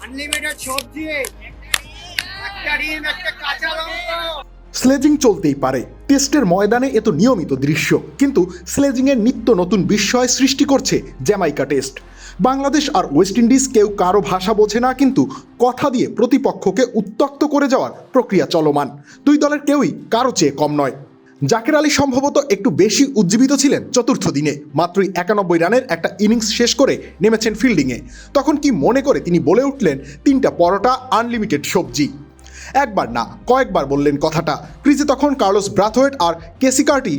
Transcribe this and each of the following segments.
Unlimited সবজি, একটা ডিম, একটা কাঁচা লঙ্কা। স্লেজিং চলতেই পারে, টেস্টের ময়দানে এ তো নিয়মিত দৃশ্য, কিন্তু স্লেজিংয়ের নিত্য নতুন বিস্ময় সৃষ্টি করছে জ্যামাইকা টেস্ট। বাংলাদেশ আর ওয়েস্ট ইন্ডিজ কেউ কারো ভাষা বোঝে না, কিন্তু কথা দিয়ে প্রতিপক্ষকে উত্ত্যক্ত করে যাওয়ার প্রক্রিয়া চলমান। দুই দলের কেউই কারো চেয়ে কম নয়। জাকের আলী সম্ভবত একটু বেশি উজ্জীবিত ছিলেন চতুর্থ দিনে। মাত্রই 91 রানের একটা ইনিংস শেষ করে নেমেছেন ফিল্ডিংয়ে। তখন কি মনে করে তিনি বলে উঠলেন, 3টা পরোটা, আনলিমিটেড সবজি। একবার না, কয়েকবার বললেন কথাটা। ক্রিজে তখন কার্লোস ব্রাথওয়েট আর কেসি কার্টি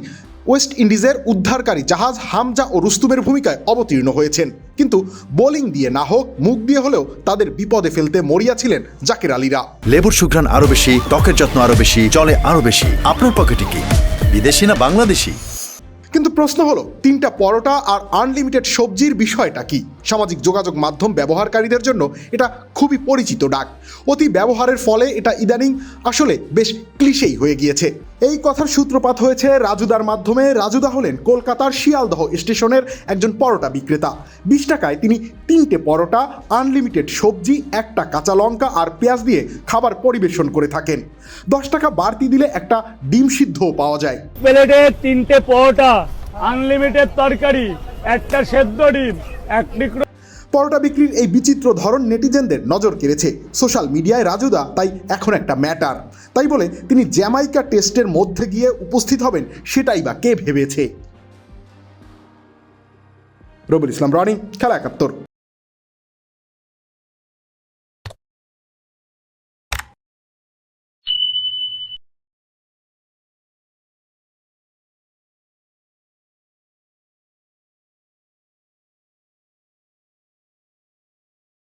ওয়েস্ট ইন্ডিজের উদ্ধারকারী জাহাজ হামজা ও রুস্তুমের ভূমিকায় অবতীর্ণ হয়েছেন। কিন্তু বোলিং দিয়ে না হোক, মুখ দিয়ে হলেও তাদের বিপদে ফেলতে মরিয়া ছিলেন জাকের আলীরা। লেবুর সুঘ্রাণ আরো বেশি, ত্বকের যত্ন আরো বেশি, চলে আরো বেশি। আপনার পকেটে কি বিদেশি না বাংলাদেশি? কিন্তু প্রশ্ন হলো, 3টা পরোটা আর আনলিমিটেড সবজির বিষয়টা কি? সামাজিক যোগাযোগ মাধ্যম ব্যবহারকারীদের জন্য এটা খুবই পরিচিত ডাক। অতি ব্যবহারের ফলে এটা ইদানিং আসলে বেশ ক্লিশেই হয়ে গিয়েছে। এই কথার সূত্রপাত হয়েছে রাজুদার মাধ্যমে। রাজুদা হলেন কলকাতার শিয়ালদহ স্টেশনের একজন পরোটা বিক্রেতা। 20 টাকায় তিনি 3টে পরোটা, আনলিমিটেড সবজি, একটা কাঁচা লঙ্কা আর পেঁয়াজ দিয়ে খাবার পরিবেশন করে থাকেন। 10 টাকা বাড়তি দিলে একটা ডিম সিদ্ধও পাওয়া যায়। প্লেটে 3টে পরোটা, আনলিমিটেড তরকারি, একটা সেদ্ধ ডিম, এক টুকরো। পরোটা বিক্রির এই বিচিত্র ধরন নেটিজেনদের নজর কেড়েছে। সোশ্যাল মিডিয়ায় রাজুদা তাই এখন একটা ম্যাটার। তাই বলে তিনি জ্যামাইকা টেস্টের মধ্যে গিয়ে উপস্থিত হবেন, সেটাই বা কে ভেবেছে? রবিউল ইসলাম রনি, খেলা 71।